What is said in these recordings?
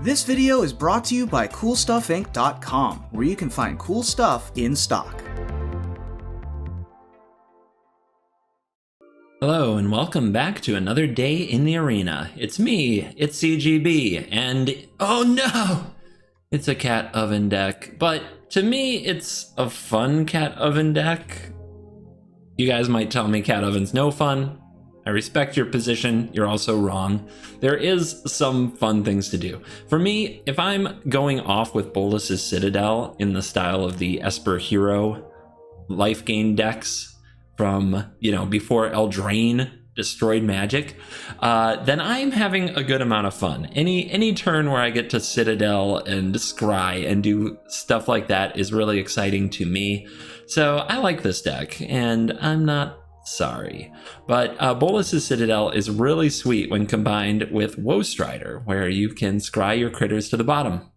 This video is brought to you by CoolStuffInc.com, where you can find cool stuff in stock. Hello and welcome back to another day in the arena. It's me, it's CGB, and oh no! It's a cat oven deck, but to me it's a fun cat oven deck. You guys might tell me cat oven's no fun. I respect your position, you're also wrong. There is some fun things to do. For me, if I'm going off with Bolas' Citadel in the style of the Esper Hero Lifegain decks from, before Eldraine destroyed Magic, then I'm having a good amount of fun. Any turn where I get to Citadel and Scry and do stuff like that is really exciting to me. So I like this deck, and I'm not sorry. But Bolas' Citadel is really sweet when combined with Woestrider, where you can scry your critters to the bottom.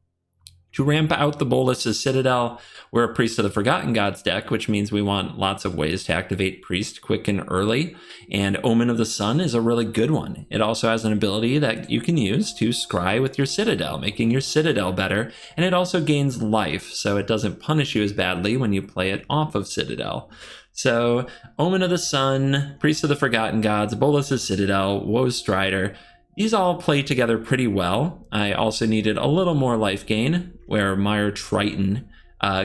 To ramp out the Bolas' Citadel, we're a Priest of the Forgotten Gods deck, which means we want lots of ways to activate Priest quick and early, and Omen of the Sun is a really good one. It also has an ability that you can use to scry with your Citadel, making your Citadel better, and it also gains life, so it doesn't punish you as badly when you play it off of Citadel. So, Omen of the Sun, Priest of the Forgotten Gods, Bolas' Citadel, Woestrider, these all play together pretty well. I also needed a little more life gain, where Mire Triton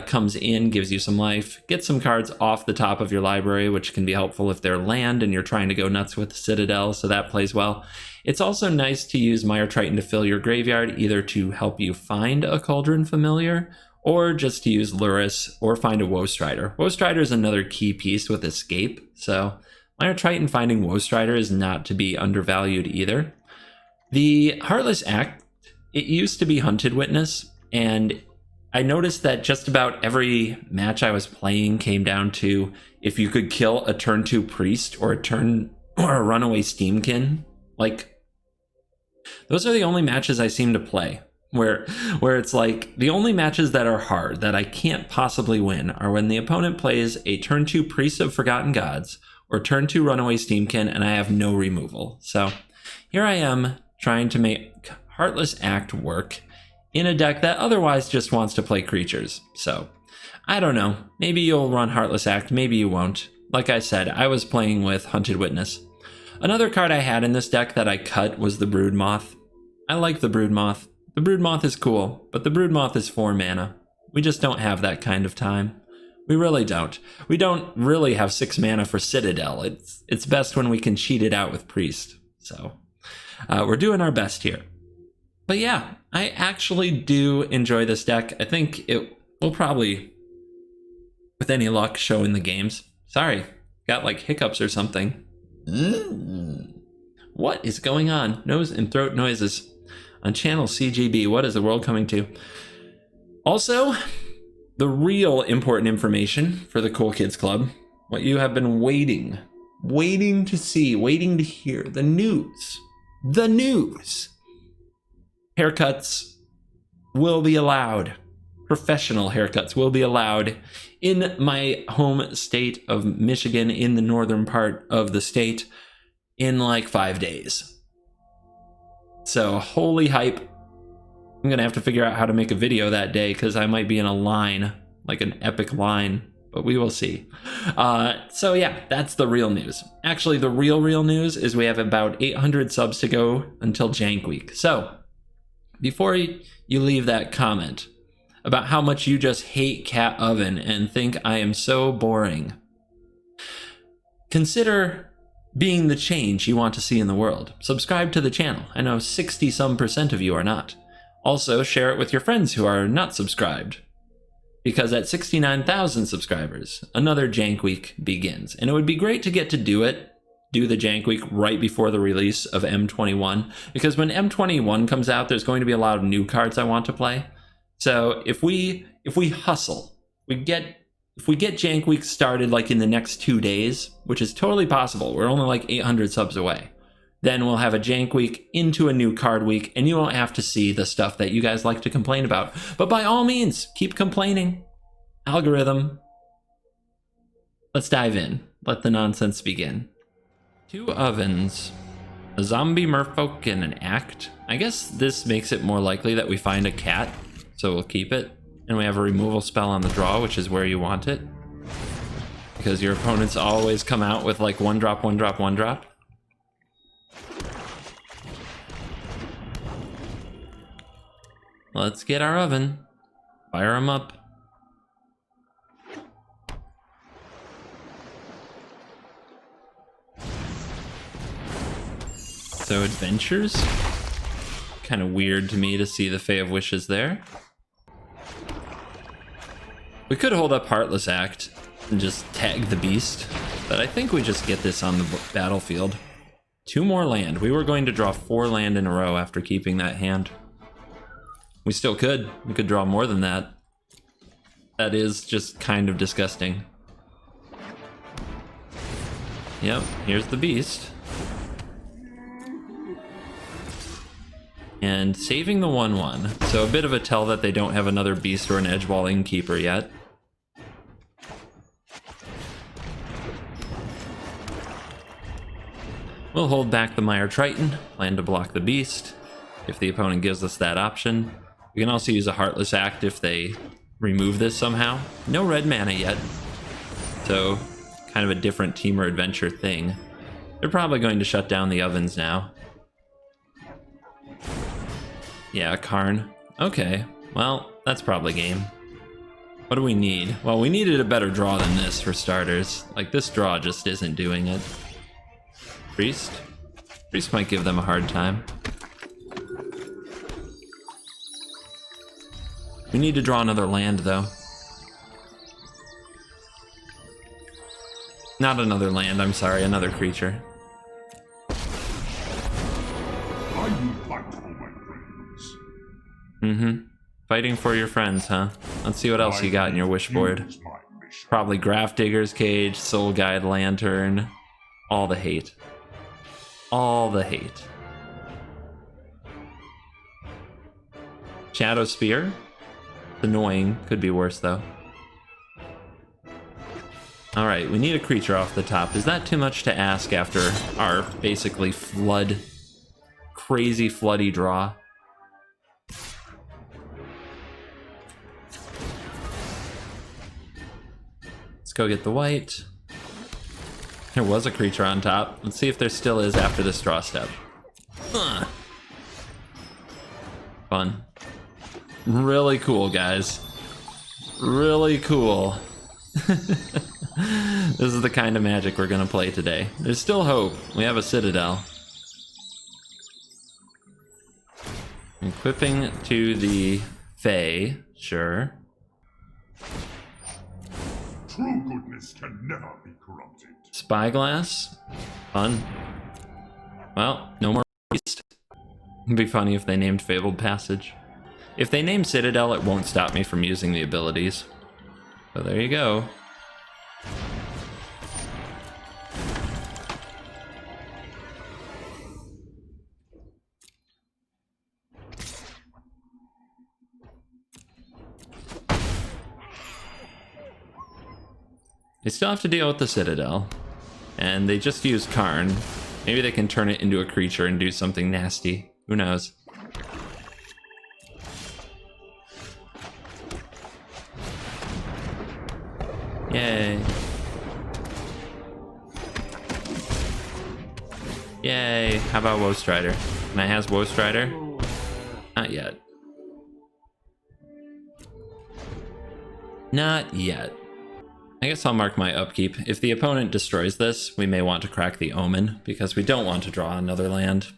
comes in, gives you some life, get some cards off the top of your library, which can be helpful if they're land and you're trying to go nuts with the Citadel, so that plays well. It's also nice to use Mire Triton to fill your graveyard, either to help you find a Cauldron Familiar, or just to use Luris, or find a Woestrider. Woestrider is another key piece with Escape, so Mire Triton finding Woestrider is not to be undervalued either. The Heartless Act, it used to be Hunted Witness, and I noticed that just about every match I was playing came down to if you could kill a turn 2 Priest or a runaway Steamkin. Like, those are the only matches I seem to play. Where it's like, the only matches that are hard, that I can't possibly win, are when the opponent plays a turn 2 Priest of Forgotten Gods, or turn 2 Runaway Steamkin, and I have no removal. So, here I am, trying to make Heartless Act work, in a deck that otherwise just wants to play creatures. So, I don't know, maybe you'll run Heartless Act, maybe you won't. Like I said, I was playing with Hunted Witness. Another card I had in this deck that I cut was the Broodmoth. I like the Broodmoth. The Broodmoth is cool, but the Broodmoth is 4 mana. We just don't have that kind of time. We really don't. We don't really have 6 mana for Citadel. It's best when we can cheat it out with Priest. So, we're doing our best here. But yeah, I actually do enjoy this deck. I think it will probably, with any luck, show in the games. Sorry, got like hiccups or something. What is going on? Nose and throat noises. On channel CGB, what is the world coming to? Also, the real important information for the Cool Kids Club, what you have been waiting to see, waiting to hear, the news. The news. Haircuts will be allowed. Professional haircuts will be allowed in my home state of Michigan, in the northern part of the state, in like 5 days. So, holy hype. I'm gonna have to figure out how to make a video that day, because I might be in a line, like an epic line, but we will see. So yeah, that's the real news. Actually, the real news is we have about 800 subs to go until Jank Week. So, before you leave that comment about how much you just hate Cat Oven and think I am so boring, consider being the change you want to see in the world. Subscribe to the channel. I know 60% of you are not. Also, share it with your friends who are not subscribed. Because at 69,000 subscribers, another Jank Week begins. And it would be great to get to do the Jank Week right before the release of M21. Because when M21 comes out, there's going to be a lot of new cards I want to play. So if we hustle, if we get Jank Week started like in the next 2 days, which is totally possible, we're only like 800 subs away, then we'll have a Jank Week into a new card week, and you won't have to see the stuff that you guys like to complain about. But by all means, keep complaining. Algorithm. Let's dive in. Let the nonsense begin. 2 ovens. A zombie merfolk and an act. I guess this makes it more likely that we find a cat, so we'll keep it. And we have a removal spell on the draw, which is where you want it. Because your opponents always come out with like 1-drop, 1-drop, 1-drop. Let's get our oven. Fire them up. So adventures? Kind of weird to me to see the Fae of Wishes there. We could hold up Heartless Act and just tag the beast, but I think we just get this on the battlefield. 2 more land. We were going to draw 4 land in a row after keeping that hand. We still could. We could draw more than that. That is just kind of disgusting. Yep, here's the beast. And saving the 1/1. So a bit of a tell that they don't have another beast or an Edgewall Innkeeper yet. We'll hold back the Mire Triton, plan to block the beast, if the opponent gives us that option. We can also use a Heartless Act if they remove this somehow. No red mana yet, so kind of a different team or adventure thing. They're probably going to shut down the ovens now. Yeah, Karn. Okay, well, that's probably game. What do we need? Well, we needed a better draw than this for starters. Like, this draw just isn't doing it. Priest? Priest might give them a hard time. We need to draw another land, though. Not another land, I'm sorry, another creature. Are you fight for my friends? Mm-hmm. Fighting for your friends, huh? Let's see what else you got in your wish board. Probably Graft Digger's Cage, Soul Guide Lantern. All the hate. All the hate. Shadow Spear? Annoying. Could be worse, though. Alright, we need a creature off the top. Is that too much to ask after our basically flood, crazy floody draw? Let's go get the white. There was a creature on top. Let's see if there still is after this draw step. Fun. Really cool, guys. Really cool. This is the kind of Magic we're gonna play today. There's still hope. We have a Citadel. Equipping to the Fae, sure. True goodness can never be corrupted. Spyglass, fun. Well, no more beast. It'd be funny if they named Fabled Passage. If they name Citadel, it won't stop me from using the abilities. So there you go. They still have to deal with the Citadel. And they just used Karn. Maybe they can turn it into a creature and do something nasty. Who knows? Yay. Yay. How about Woe Strider? Can I has Woe Strider? Not yet. Not yet. I guess I'll mark my upkeep. If the opponent destroys this, we may want to crack the Omen, because we don't want to draw another land.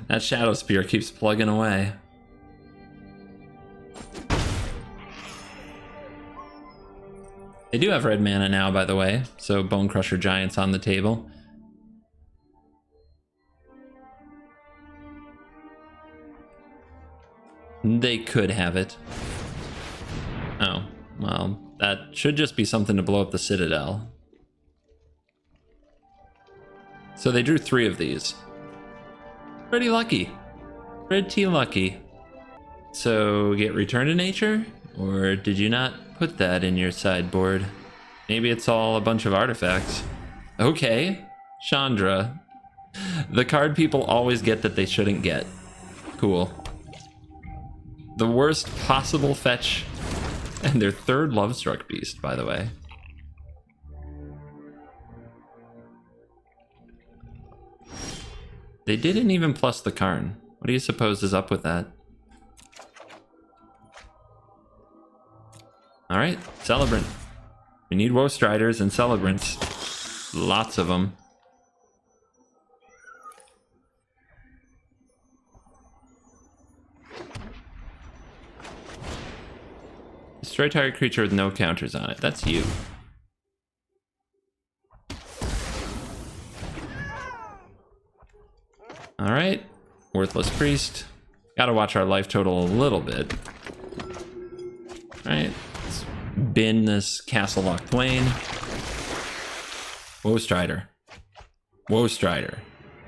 That Shadow Spear keeps plugging away. They do have red mana now, by the way, so Bone Crusher Giant's on the table. They could have it. Oh, well, that should just be something to blow up the Citadel. So they drew 3 of these. Pretty lucky. Pretty lucky. So get Return to Nature? Or did you not put that in your sideboard? Maybe it's all a bunch of artifacts. Okay, Chandra. The card people always get that they shouldn't get. Cool. The worst possible fetch. And their third Lovestruck Beast, by the way. They didn't even plus the Karn. What do you suppose is up with that? Alright, Celebrant. We need Woe Striders and Celebrants. Lots of them. Destroy target creature with no counters on it. That's you. Alright. Worthless Priest. Gotta watch our life total a little bit. Alright. Let's bin this Castle Lock Twain. Woe Strider. Woe Strider.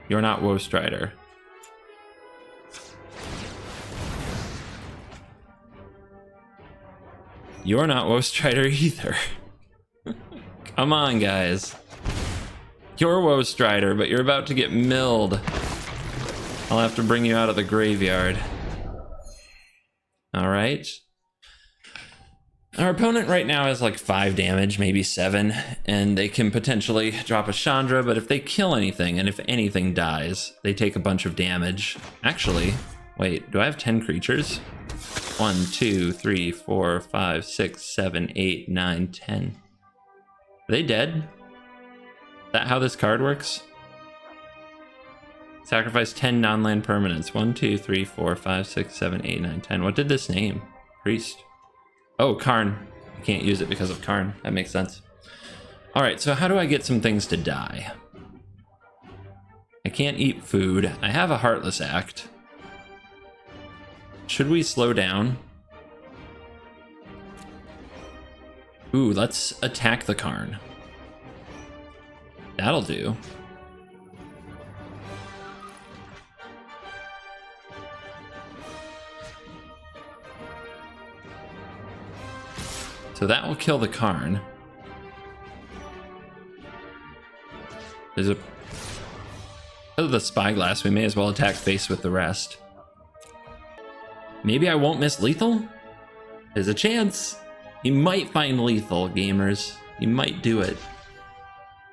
You're not Woe Strider. You're not Woe Strider either. Come on, guys. You're Woe Strider, but you're about to get milled. I'll have to bring you out of the graveyard. Alright. Our opponent right now has like 5 damage, maybe 7, and they can potentially drop a Chandra, but if they kill anything, and if anything dies, they take a bunch of damage. Actually, wait, do I have 10 creatures? 1, 2, 3, 4, 5, 6, 7, 8, 9, 10. Are they dead? Is that how this card works? Sacrifice 10 non-land permanents. 1, 2, 3, 4, 5, 6, 7, 8, 9, 10. What did this name? Priest. Oh, Karn. I can't use it because of Karn. That makes sense. Alright, so how do I get some things to die? I can't eat food. I have a Heartless Act. Should we slow down? Ooh, let's attack the Karn. That'll do. So that will kill the Karn. There's a... Because of the Spyglass, we may as well attack face with the rest. Maybe I won't miss lethal? There's a chance. You might find lethal, gamers. You might do it.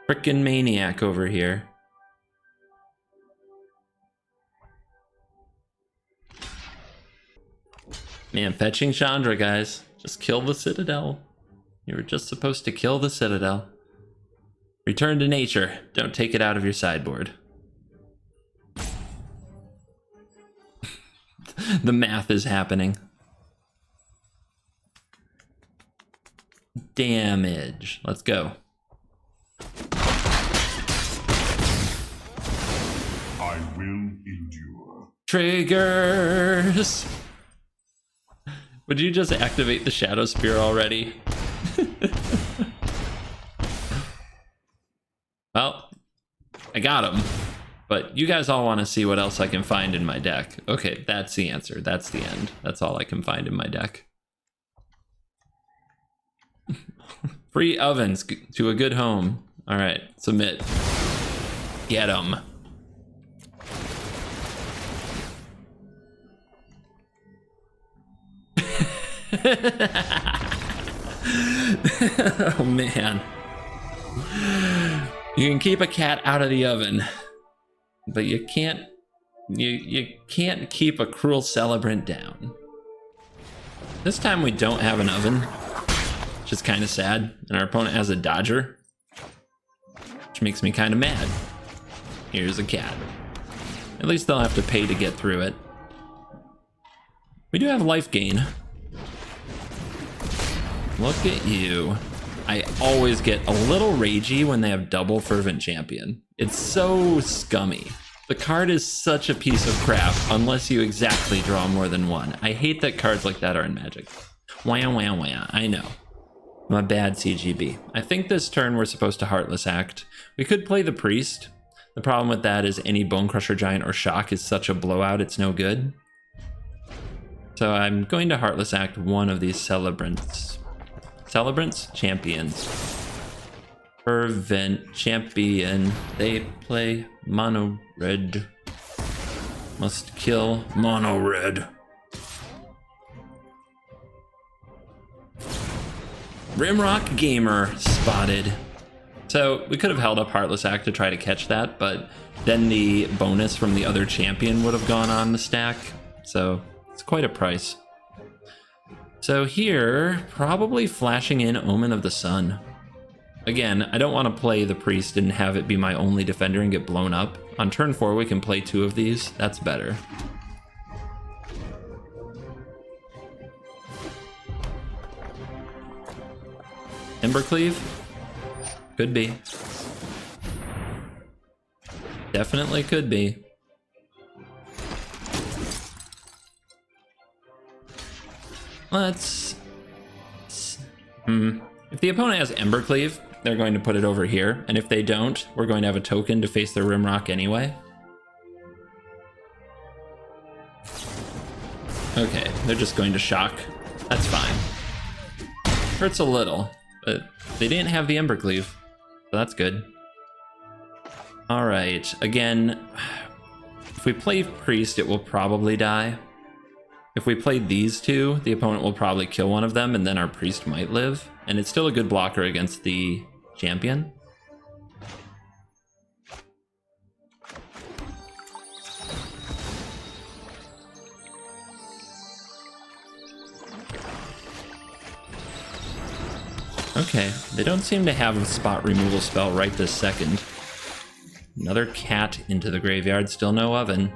Frickin' maniac over here. Man, fetching Chandra, guys. Just kill the Citadel. You were just supposed to kill the Citadel. Return to nature. Don't take it out of your sideboard. The math is happening. Damage. Let's go. I will endure. Triggers! Would you just activate the Shadow Spear already? Well, I got him. But you guys all want to see what else I can find in my deck. Okay, that's the answer. That's the end. That's all I can find in my deck. Free ovens to a good home. All right, submit. Get them. Oh man. You can keep a cat out of the oven, but you can't keep a cruel celebrant down. This time we don't have an oven, which is kind of sad, and our opponent has a dodger, which makes me kind of mad. Here's a cat. At least they'll have to pay to get through it. We do have life gain. Look at you. I always get a little ragey when they have double Fervent Champion. It's so scummy. The card is such a piece of crap unless you exactly draw more than one. I hate that cards like that are in Magic. Wah, wah, wah. I know. My bad, CGB. I think this turn we're supposed to Heartless Act. We could play the Priest. The problem with that is any Bone Crusher Giant or Shock is such a blowout, it's no good. So I'm going to Heartless Act one of these Celebrants. Celebrants? Champions. Fervent champion. They play mono red. Must kill mono red. Rimrock Gamer spotted. So we could have held up Heartless Act to try to catch that, but then the bonus from the other champion would have gone on the stack. So it's quite a price. So here, probably flashing in Omen of the Sun. Again, I don't want to play the Priest and have it be my only defender and get blown up. On turn 4, we can play 2 of these. That's better. Embercleave? Could be. Definitely could be. Let's... If the opponent has Embercleave, they're going to put it over here, and if they don't, we're going to have a token to face their Rimrock anyway. Okay, they're just going to shock. That's fine. Hurts a little, but they didn't have the Embercleave, so that's good. Alright, again, if we play Priest, it will probably die. If we played these two, the opponent will probably kill one of them, and then our Priest might live. And it's still a good blocker against the champion. Okay, they don't seem to have a spot removal spell right this second. Another cat into the graveyard, still no oven.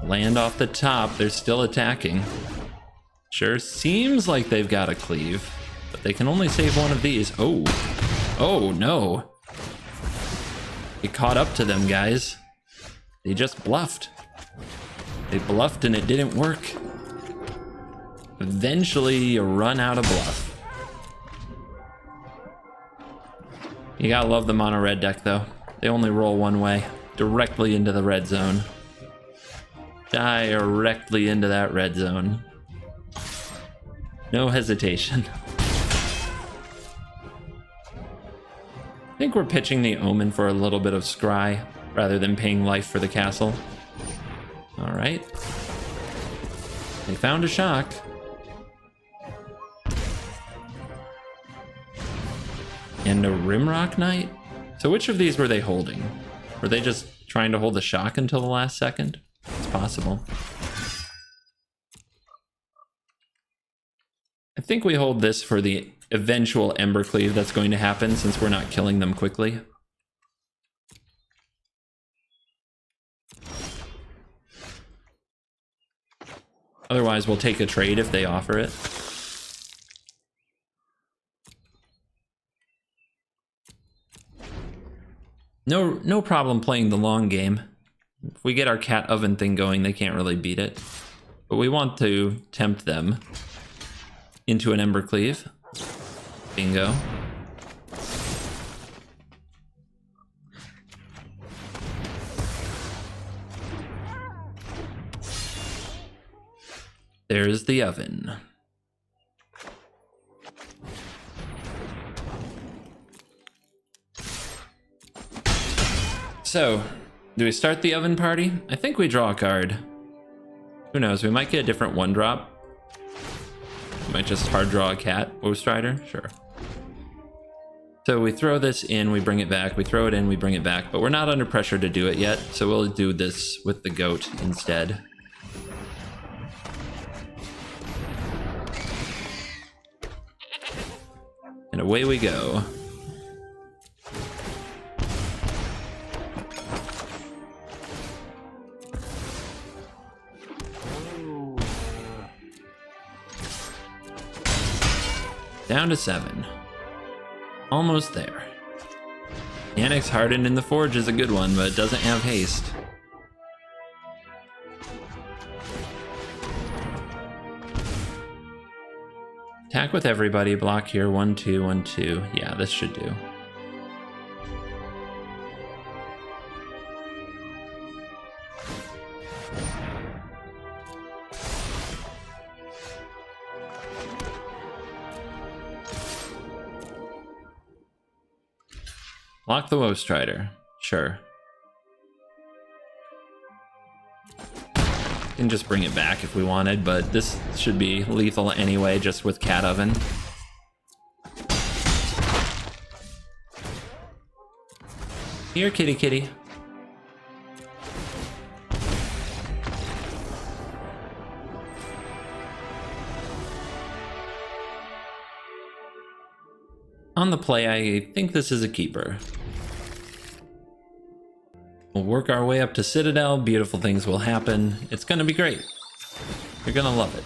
Land off the top, they're still attacking. Sure seems like they've got a cleave, but they can only save one of these. Oh, oh no. It caught up to them, guys. They just bluffed. They bluffed and it didn't work. Eventually, you run out of bluff. You gotta love the mono red deck though. They only roll one way, directly into the red zone. Directly into that red zone. No hesitation. I think we're pitching the Omen for a little bit of scry rather than paying life for the castle. All right. They found a shock. And a Rimrock Knight? So which of these were they holding? Were they just trying to hold the shock until the last second? It's possible. I think we hold this for the eventual Embercleave that's going to happen since we're not killing them quickly. Otherwise, we'll take a trade if they offer it. No problem playing the long game. If we get our cat oven thing going, they can't really beat it. But we want to tempt them into an Embercleave. Bingo. There's the oven. So, do we start the oven party? I think we draw a card. Who knows, we might get a different 1-drop. We might just hard draw a cat. Strider? Sure. So we throw this in, we bring it back. We throw it in, we bring it back. But we're not under pressure to do it yet, so we'll do this with the goat instead. And away we go. Down to 7. Almost there. Yannick's Hardened in the Forge is a good one, but it doesn't have haste. Attack with everybody, block here, 1, 2, 1, 2. Yeah, this should do. Lock the Woe Strider. Sure. Can just bring it back if we wanted, but this should be lethal anyway, just with Cat Oven. Here, kitty kitty. On the play, I think this is a keeper. We'll work our way up to Citadel, beautiful things will happen. It's gonna be great. You're gonna love it.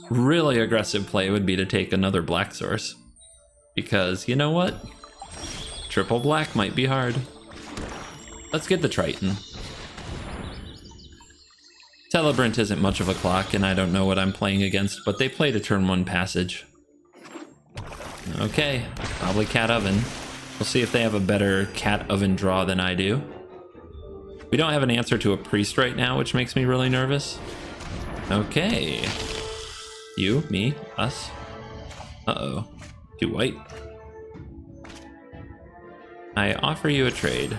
Really aggressive play would be to take another black source. Because, you know what? Triple black might be hard. Let's get the Triton. Celebrant isn't much of a clock, and I don't know what I'm playing against, but they played a turn 1 passage. Okay, probably Cat Oven. We'll see if they have a better Cat Oven draw than I do. We don't have an answer to a priest right now, which makes me really nervous. Okay. You, me, us. Uh-oh. 2 white. I offer you a trade.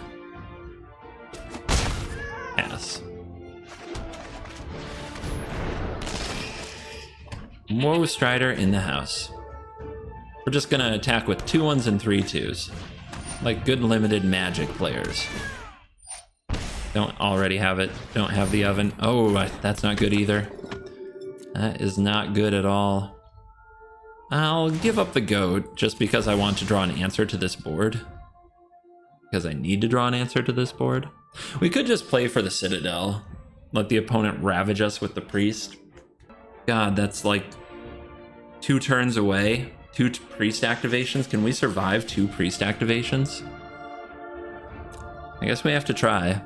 Pass. Woe Strider in the house. We're just gonna attack with 2 1s and 3 2s. Like good limited magic players. Don't already have it. Don't have the oven. Oh, that's not good either. That is not good at all. I'll give up the goat just because I want to draw an answer to this board. Because I need to draw an answer to this board. We could just play for the Citadel. Let the opponent ravage us with the priest. God, that's like 2 turns away. 2 priest activations. Can we survive 2 priest activations? I guess we have to try.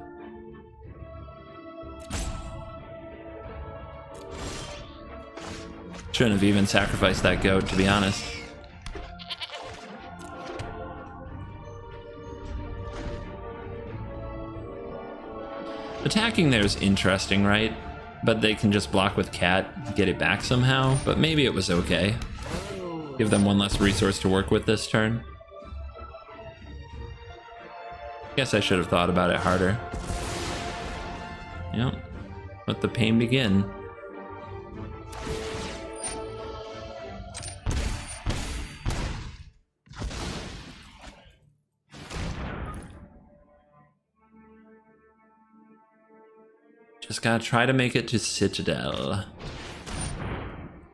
Shouldn't have even sacrificed that goat, to be honest. Attacking there is interesting, right? But they can just block with Cat, get it back somehow, but maybe it was okay. Give them 1 less resource to work with this turn. Guess I should have thought about it harder. Yep. Let the pain begin. Just gotta try to make it to Citadel.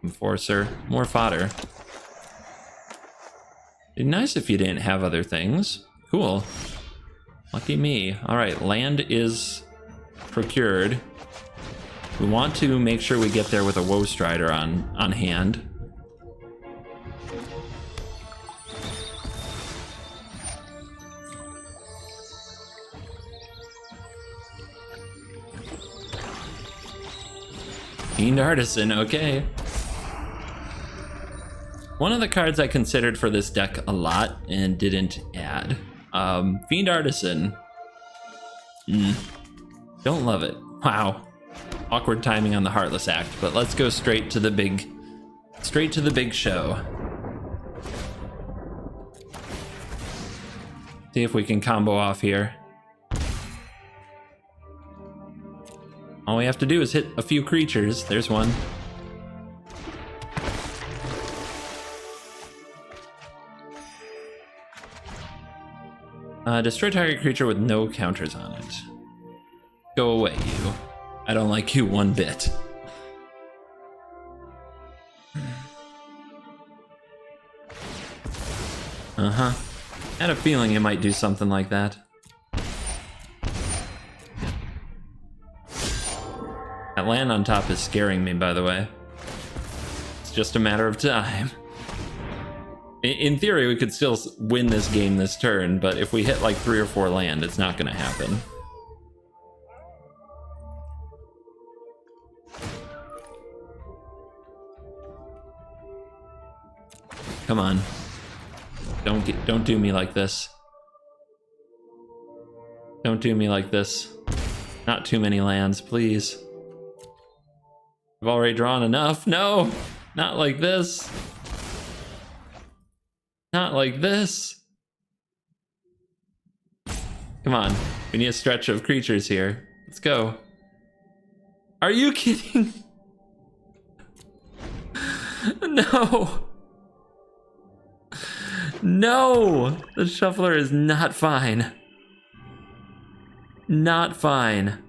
Enforcer, more fodder. Be nice if you didn't have other things. Cool. Lucky me. Alright, land is procured. We want to make sure we get there with a Woe Strider on hand. Fiend Artisan, okay. One of the cards I considered for this deck a lot and didn't add. Fiend Artisan. Don't love it. Wow. Awkward timing on the Heartless Act, but let's go straight to the big show. See if we can combo off here. All we have to do is hit a few creatures. There's one. Destroy target creature with no counters on it. Go away, you. I don't like you one bit. Uh-huh. Had a feeling it might do something like that. That land on top is scaring me, by the way. It's just a matter of time. In theory, we could still win this game this turn, but if we hit like 3 or 4 land, it's not gonna happen. Come on. Don't do me like this. Don't do me like this. Not too many lands, please. I've already drawn enough. No, not like this. Not like this. Come on, we need a stretch of creatures here. Let's go. Are you kidding? No. No, the shuffler is not fine. Not fine.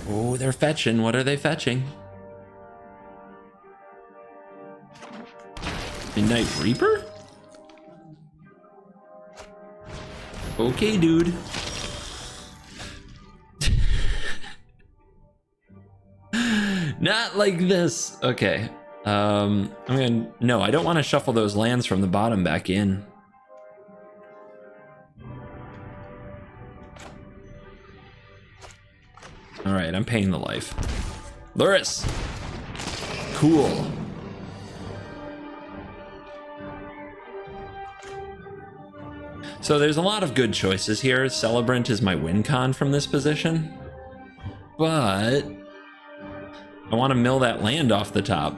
Oh, they're fetching. What are they fetching? Midnight Reaper? Okay, dude. Not like this. Okay. No, I don't want to shuffle those lands from the bottom back in. All right, I'm paying the life. Luris. Cool. So there's a lot of good choices here. Celebrant is my win con from this position. But I want to mill that land off the top.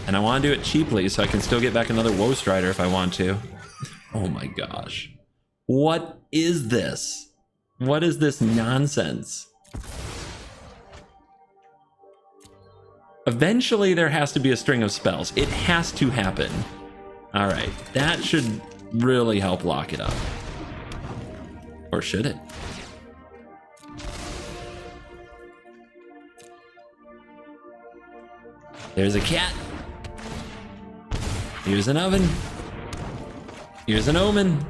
And I want to do it cheaply so I can still get back another Woe Strider if I want to. Oh my gosh. What is this? What is this nonsense? Eventually there has to be a string of spells. It has to happen. All right, that should really help lock it up. Or should it? There's a cat. Here's an oven. Here's an omen.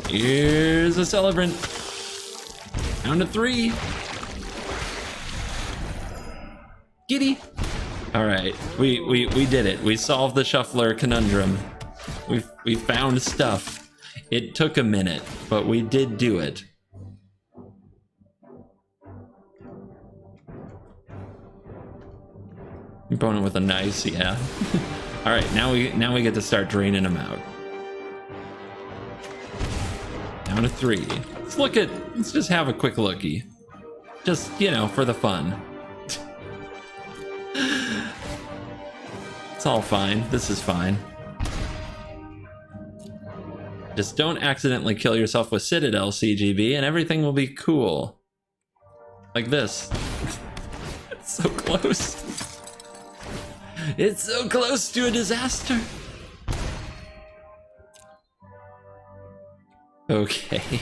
Here's a celebrant. Down to 3. Giddy. All right, we did it. We solved the shuffler conundrum. We found stuff. It took a minute, but we did do it. Opponent with a nice, yeah. All right, now we get to start draining them out. Down to 3. Let's just have a quick lookie. Just, you know, for the fun. It's all fine. This is fine. Just don't accidentally kill yourself with Citadel CGB and everything will be cool. Like this. It's so close. It's so close to a disaster. Okay.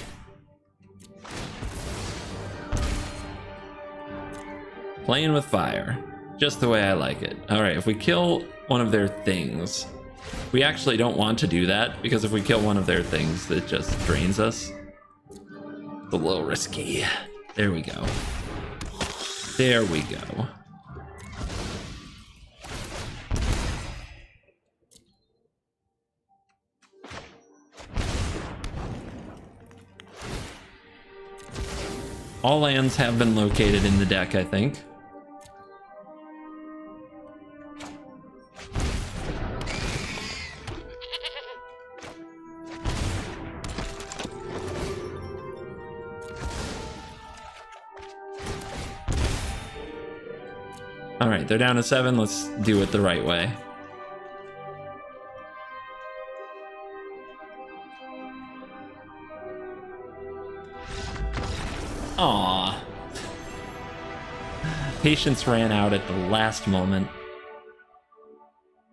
Playing with fire. Just the way I like it. All right, if we kill one of their things, we actually don't want to do that because if we kill one of their things, it just drains us. It's a little risky. There we go. There we go. All lands have been located in the deck, I think. All right, they're down to 7. Let's do it the right way. Aww. Patience ran out at the last moment.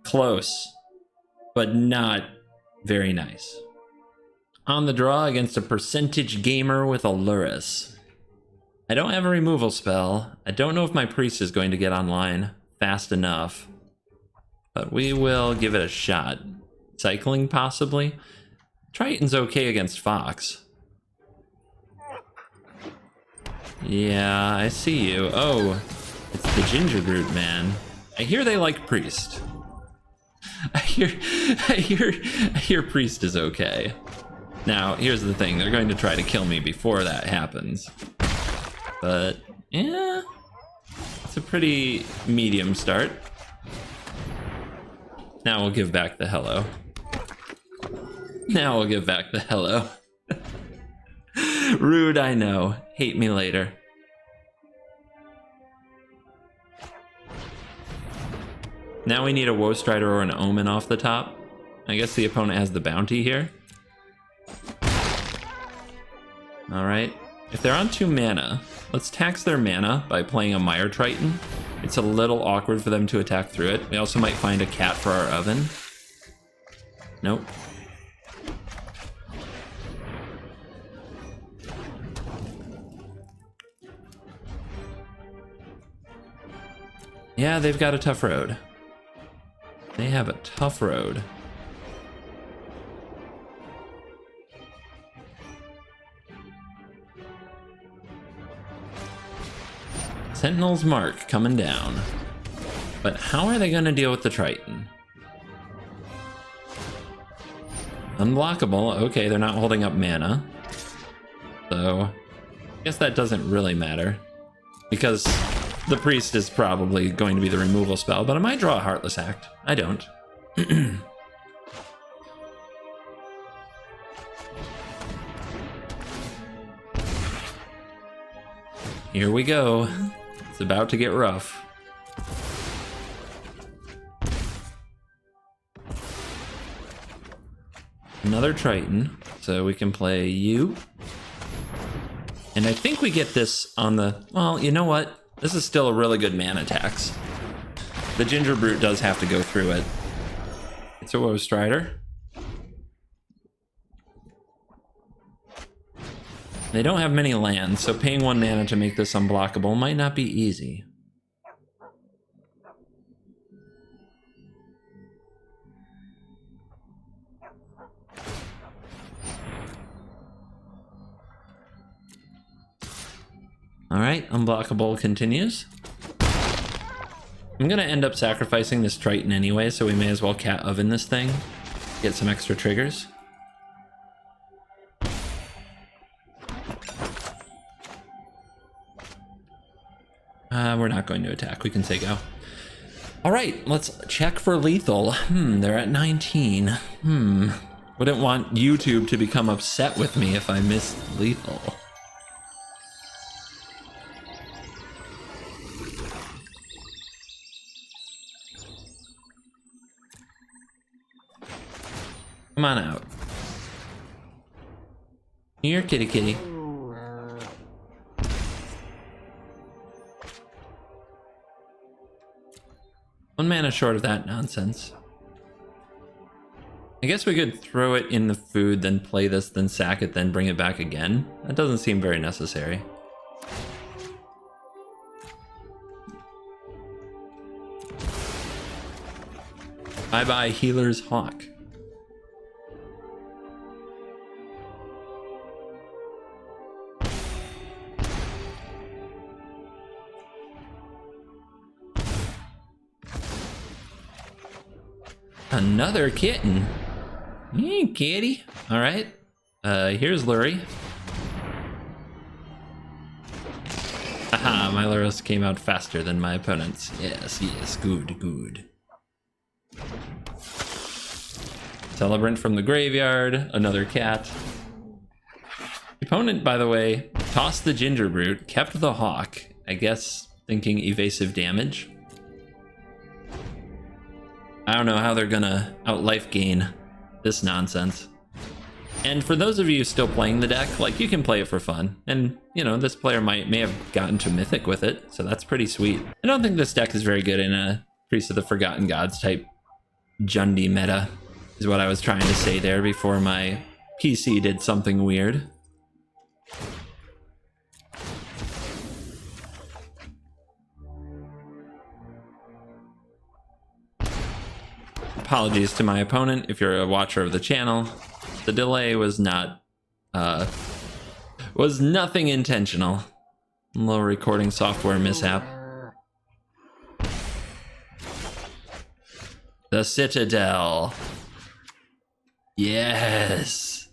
Close, but not very nice. On the draw against a percentage gamer with a Luris. I don't have a removal spell. I don't know if my priest is going to get online fast enough, but we will give it a shot. Cycling, possibly. Triton's okay against Fox. Yeah, I see you. Oh, it's the Ginger Groot man. I hear they like priest. I hear priest is okay. Now, here's the thing. They're going to try to kill me before that happens. But, yeah, it's a pretty medium start. Now we'll give back the hello. Now we'll give back the hello. Rude, I know. Hate me later. Now we need a Woe Strider or an Omen off the top. I guess the opponent has the bounty here. Alright. If they're on 2 mana, let's tax their mana by playing a Mire Triton. It's a little awkward for them to attack through it. We also might find a cat for our oven. Nope. Yeah, they've got a tough road. They have a tough road. Sentinel's Mark coming down. But how are they going to deal with the Triton? Unblockable. Okay, they're not holding up mana. So, I guess that doesn't really matter. Because the Priest is probably going to be the removal spell, but I might draw a Heartless Act. I don't. Here we go. It's about to get rough. Another Triton, so we can play you. And I think we get this on the... Well, you know what? This is still a really good mana tax. The Ginger Brute does have to go through it. It's a Woe Strider. They don't have many lands, so paying 1 mana to make this unblockable might not be easy. Alright, unblockable continues. I'm gonna end up sacrificing this Triton anyway, so we may as well cat oven this thing. Get some extra triggers. We're not going to attack. We can say go. Alright, let's check for lethal. They're at 19. Wouldn't want YouTube to become upset with me if I missed lethal. Come on out. Here, kitty kitty. 1 mana short of that nonsense. I guess we could throw it in the food, then play this, then sack it, then bring it back again. That doesn't seem very necessary. Bye-bye, Healer's Hawk. Another kitten. Hey, kitty. All right. Here's Lurie. Aha, my Luris came out faster than my opponent's. Yes, yes, good, good. Celebrant from the graveyard, another cat. The opponent, by the way, tossed the Ginger Brute, kept the Hawk, I guess thinking evasive damage. I don't know how they're gonna out life gain this nonsense. And for those of you still playing the deck, like, you can play it for fun. And, you know, this player may have gotten to Mythic with it, so that's pretty sweet. I don't think this deck is very good in a Priest of the Forgotten Gods type Jundi meta, is what I was trying to say there before my PC did something weird. Apologies to my opponent if you're a watcher of the channel. The delay was not, was nothing intentional. A little recording software mishap. The Citadel. Yes.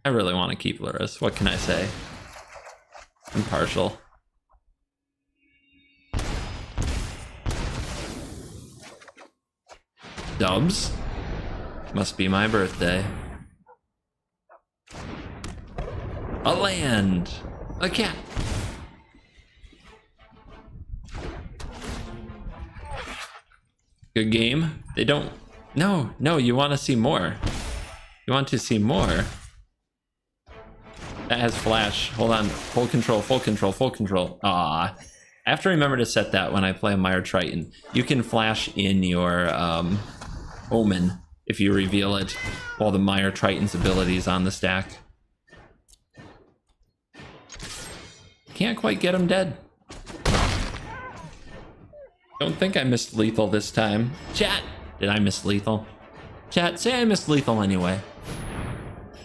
I really want to keep Luris. What can I say? I'm partial. Dubs? Must be my birthday. A land! A cat! Good game. They don't... No, you want to see more. You want to see more. That has flash. Hold on. Full control, full control, full control. Ah, I have to remember to set that when I play a Mire Triton. You can flash in your Omen if you reveal it while the Mire Triton's abilities on the stack. Can't quite get him dead. Don't think I missed lethal this time. Chat! Did I miss lethal? Chat, say I missed lethal anyway.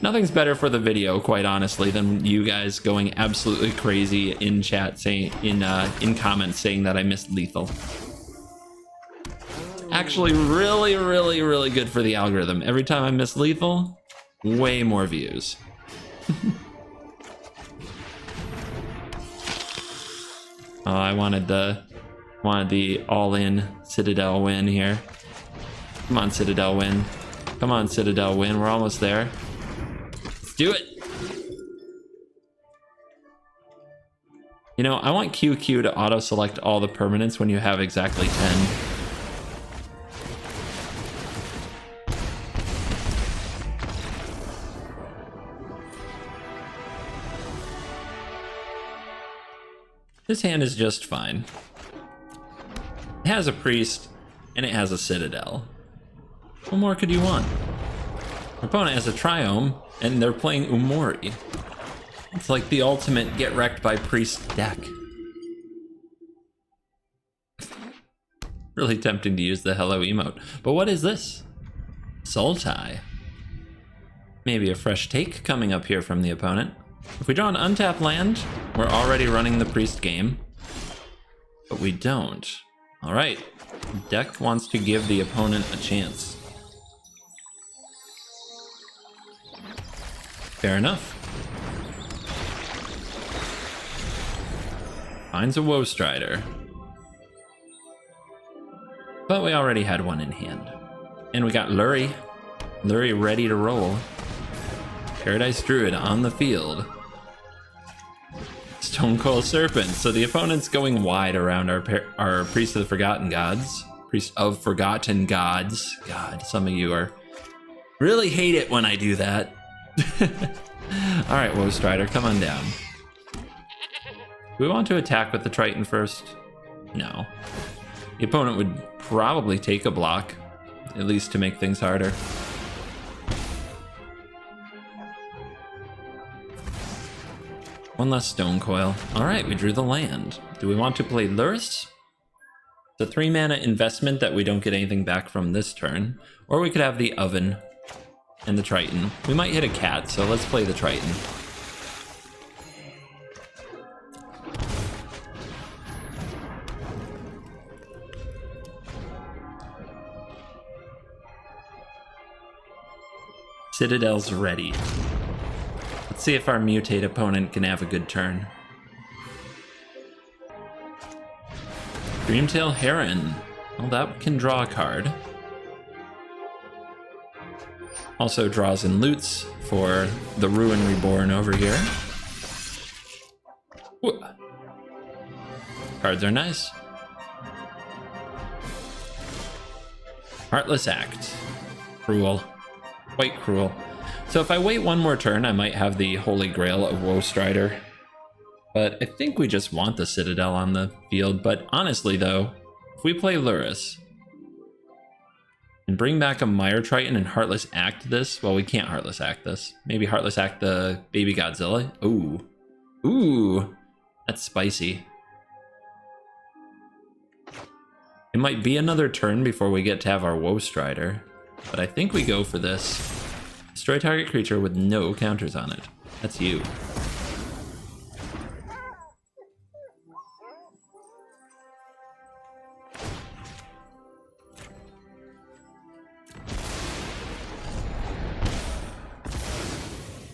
Nothing's better for the video, quite honestly, than you guys going absolutely crazy in chat, saying in comments saying that I missed lethal. Actually, really good for the algorithm. Every time I miss lethal, way more views. Oh, I wanted the all-in Citadel win here. Come on, Citadel win. Come on, Citadel win. We're almost there. Let's do it. You know, I want QQ to auto-select all the permanents when you have exactly 10. This hand is just fine. It has a priest, and it has a citadel. What more could you want? Our opponent has a triome, and they're playing Umori. It's like the ultimate get wrecked by priest deck. Really tempting to use the hello emote. But what is this? Sultai. Maybe a fresh take coming up here from the opponent. If we draw an untapped land, we're already running the priest game. But we don't. Alright. Deck wants to give the opponent a chance. Fair enough. Finds a Woe Strider. But we already had one in hand. And we got Lurie. Lurie ready to roll. Paradise Druid on the field. Stonecoil Serpent. So the opponent's going wide around our Priest of the Forgotten Gods. Priest of Forgotten Gods. God, some of you are really hate it when I do that. Alright, Woe Strider, come on down. Do we want to attack with the Triton first? No. The opponent would probably take a block, at least to make things harder. One less Stonecoil. Alright, we drew the land. Do we want to play Lurrus? It's a 3 mana investment that we don't get anything back from this turn. Or we could have the Oven and the Triton. We might hit a cat, so let's play the Triton. Citadel's ready. Let's see if our mutate opponent can have a good turn. Dreamtail Heron. Well, that can draw a card. Also draws and loots for the Ruin Reborn over here. Ooh. Cards are nice. Heartless Act. Cruel. Quite cruel. So if I wait one more turn, I might have the Holy Grail of Woe Strider. But I think we just want the Citadel on the field. But honestly, though, if we play Lurrus and bring back a Mire Triton and Heartless Act this, well, we can't Heartless Act this. Maybe Heartless Act the Baby Godzilla. Ooh. Ooh. That's spicy. It might be another turn before we get to have our Woe Strider. But I think we go for this. Destroy target creature with no counters on it. That's you.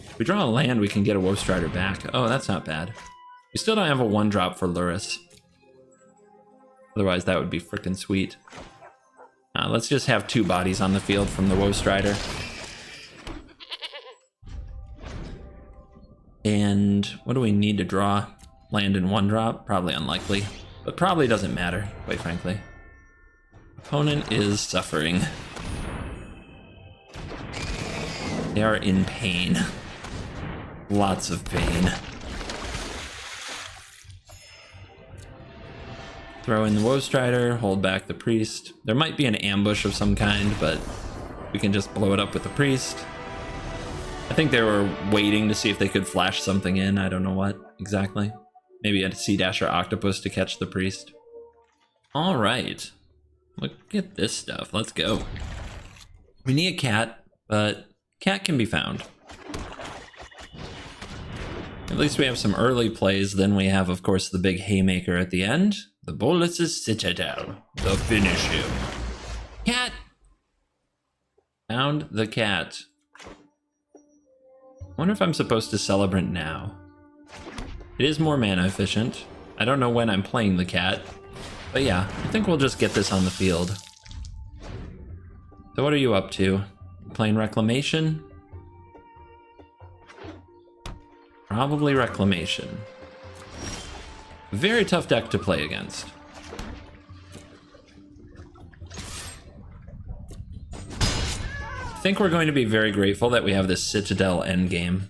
If we draw a land, we can get a Woe Strider back. Oh, that's not bad. We still don't have a 1-drop for Lurrus. Otherwise, that would be freaking sweet. Let's just have 2 bodies on the field from the Woe Strider. And what do we need to draw? Land in 1-drop? Probably unlikely, but probably doesn't matter, quite frankly. Opponent is suffering. They are in pain. Lots of pain. Throw in the Woe Strider, hold back the Priest. There might be an ambush of some kind, but we can just blow it up with the Priest. I think they were waiting to see if they could flash something in. I don't know what exactly. Maybe a Sea Dasher Octopus to catch the Priest. All right. Look at this stuff. Let's go. We need a cat, but cat can be found. At least we have some early plays. Then we have, of course, the big haymaker at the end. The Bolas' Citadel. The finish him. Cat! Found the cat. Wonder if I'm supposed to celebrate now. It is more mana efficient. I don't know when I'm playing the cat. But yeah, I think we'll just get this on the field. So what are you up to? Playing Reclamation? Probably Reclamation. Very tough deck to play against. I think we're going to be very grateful that we have this Citadel endgame.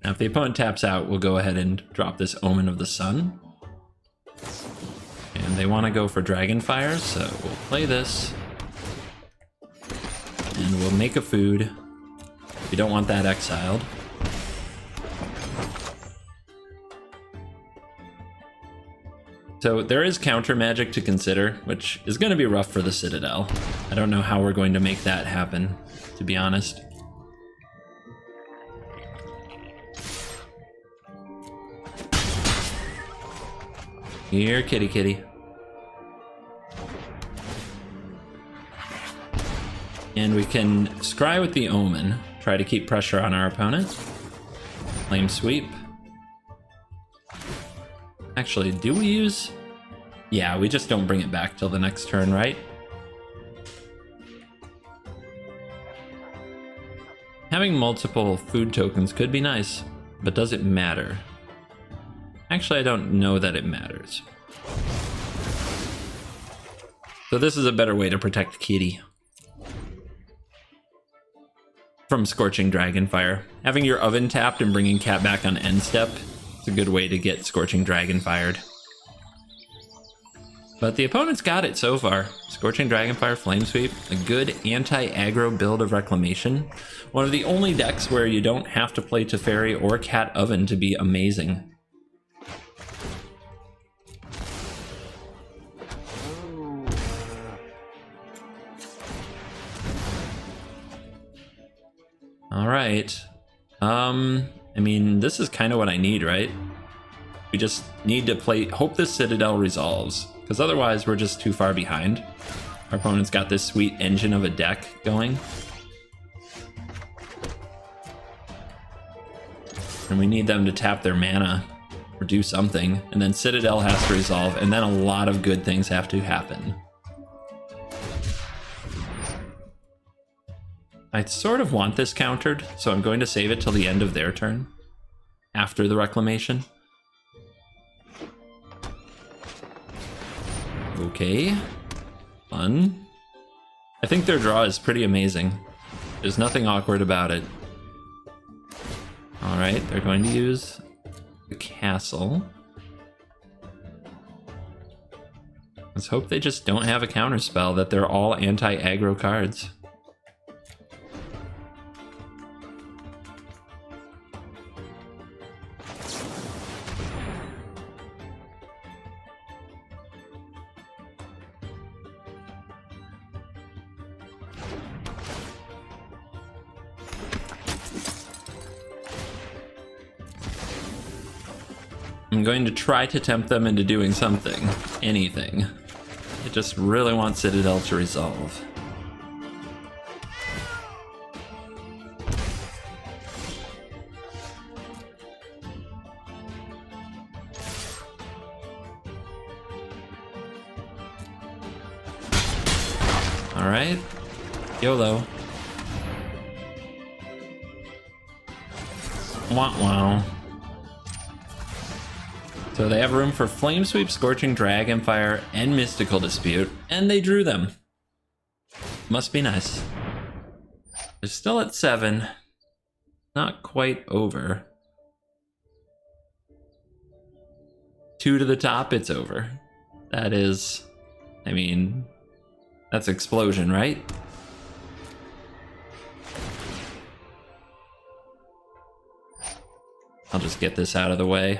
Now if the opponent taps out, we'll go ahead and drop this Omen of the Sun. And they want to go for Dragonfire, so we'll play this. And we'll make a food. We don't want that exiled. So there is counter magic to consider, which is going to be rough for the Citadel. I don't know how we're going to make that happen, to be honest. Here, kitty kitty. And we can scry with the Omen, try to keep pressure on our opponent. Flame Sweep. Actually, do we use... Yeah, we just don't bring it back till the next turn, right? Having multiple food tokens could be nice, but does it matter? Actually, I don't know that it matters. So this is a better way to protect Kitty from Scorching Dragonfire. Having your Oven tapped and bringing Cat back on end step is a good way to get Scorching Dragon fired. But the opponent's got it so far. Scorching Dragonfire, Flame Sweep, a good anti-aggro build of Reclamation. One of the only decks where you don't have to play Teferi or Cat Oven to be amazing. All right. I mean, this is kind of what I need, right? We just need to play, hope this Citadel resolves, because otherwise we're just too far behind. Our opponent's got this sweet engine of a deck going. And we need them to tap their mana or do something, and then Citadel has to resolve, and then a lot of good things have to happen. I sort of want this countered, so I'm going to save it till the end of their turn, after the Reclamation. Okay, fun. I think their draw is pretty amazing. There's nothing awkward about it. All right, they're going to use the castle. Let's hope they just don't have a counterspell, that they're all anti-aggro cards. I'm going to try to tempt them into doing something. Anything. I just really want Citadel to resolve. All right. YOLO. Wow, wow. So they have room for Flame Sweep, Scorching Dragonfire, and Mystical Dispute, and they drew them. Must be nice. They're still at 7. Not quite over. 2 to the top, it's over. That is, I mean, that's explosion, right? I'll just get this out of the way.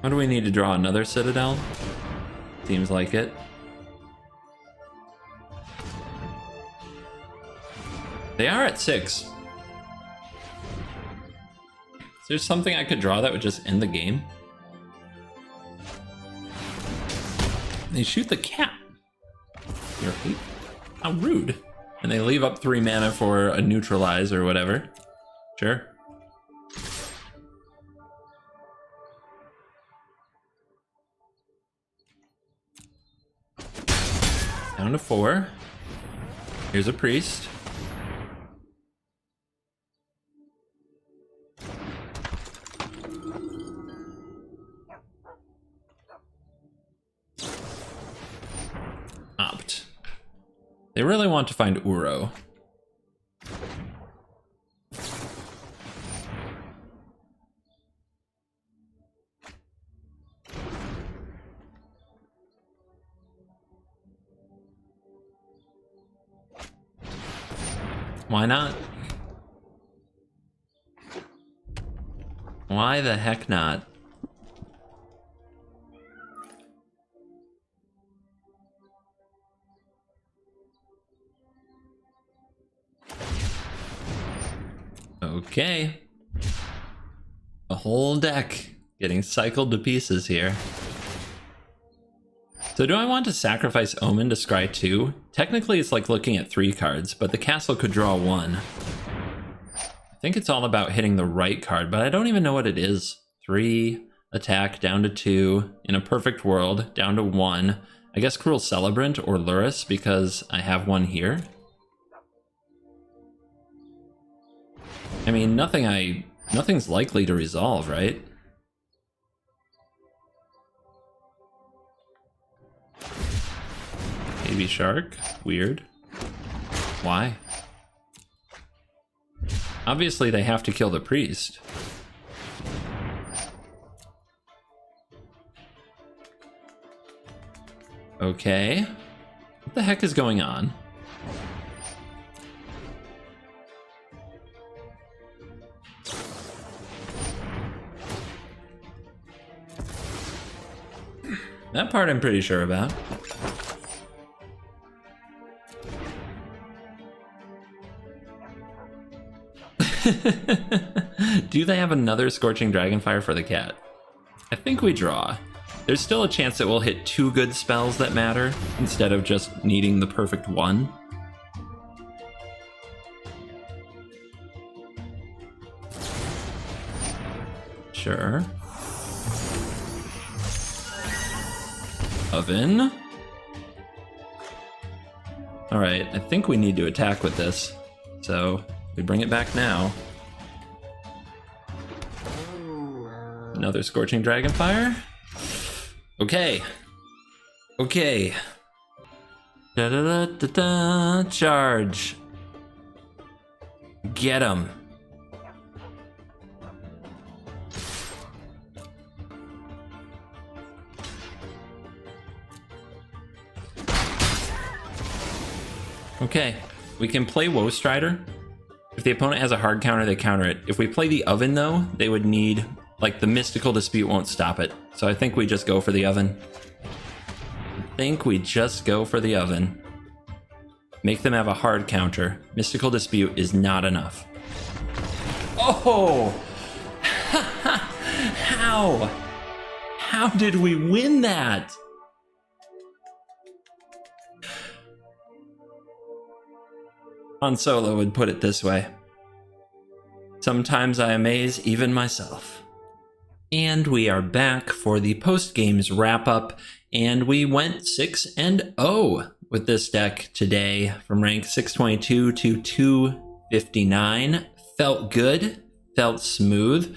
What do we need to draw? Another Citadel? Seems like it. They are at 6. Is there something I could draw that would just end the game? They shoot the cat. You're hate. How rude. And they leave up 3 mana for a neutralize or whatever. Sure. Down to 4. Here's a priest. Opt. They really want to find Uro. Why not? Why the heck not? Okay. The whole deck getting cycled to pieces here. So do I want to sacrifice Omen to scry 2? Technically it's like looking at 3 cards, but the castle could draw 1. I think it's all about hitting the right card, but I don't even know what it is. 3, attack, down to 2, in a perfect world, down to 1. I guess Cruel Celebrant or Luris, because I have 1 here. I mean, nothing's likely to resolve, right? Baby shark? Weird. Why? Obviously they have to kill the priest. Okay. What the heck is going on? That part I'm pretty sure about. Do they have another Scorching Dragonfire for the cat? I think we draw. There's still a chance that we'll hit 2 good spells that matter, instead of just needing the perfect one. Sure. Oven. Alright, I think we need to attack with this. So, we bring it back now. Another Scorching Dragonfire. Okay. Okay. Da-da-da-da-da. Charge. Get him. Okay, we can play Woe Strider. If the opponent has a hard counter, they counter it. If we play the Oven, though, they would need, like, the Mystical Dispute won't stop it. So I think we just go for the Oven. Make them have a hard counter. Mystical Dispute is not enough. Oh! How? How did we win that? Han Solo would put it this way. Sometimes I amaze even myself. And we are back for the post-games wrap-up, and we went 6-0 with this deck today from rank 622 to 259. Felt good, felt smooth.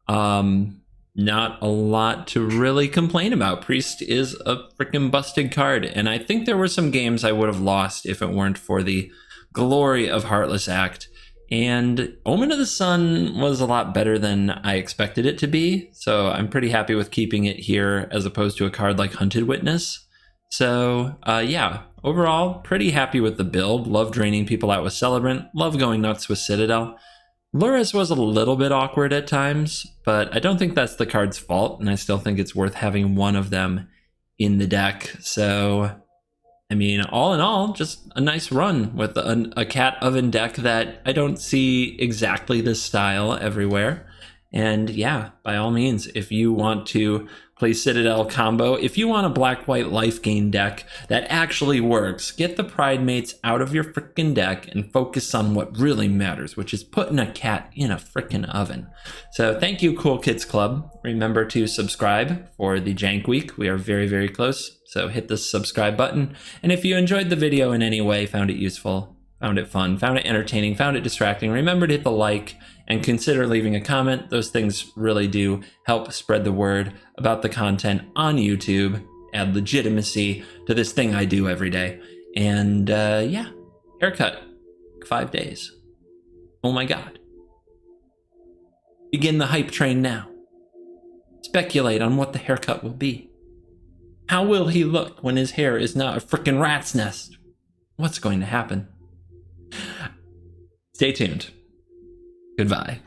Not a lot to really complain about. Priest is a freaking busted card, and I think there were some games I would have lost if it weren't for the glory of Heartless Act. And Omen of the Sun was a lot better than I expected it to be, so I'm pretty happy with keeping it here as opposed to a card like Hunted Witness. So yeah, overall, pretty happy with the build. Love draining people out with Celebrant, love going nuts with Citadel. Lurrus was a little bit awkward at times, but I don't think that's the card's fault, and I still think it's worth having one of them in the deck. So, I mean, all in all, just a nice run with a cat oven deck that I don't see exactly this style everywhere. And yeah, by all means, if you want to play Citadel combo, if you want a black-white life gain deck that actually works, get the Pride Mates out of your frickin' deck and focus on what really matters, which is putting a cat in a frickin' oven. So thank you, Cool Kids Club. Remember to subscribe for the Jank Week. We are very, very close, so hit the subscribe button. And if you enjoyed the video in any way, found it useful, found it fun, found it entertaining, found it distracting, remember to hit the like and consider leaving a comment. Those things really do help spread the word about the content on YouTube, add legitimacy to this thing I do every day. And yeah, haircut, 5 days. Oh my God. Begin the hype train now. Speculate on what the haircut will be. How will he look when his hair is not a frickin' rat's nest? What's going to happen? Stay tuned. Goodbye.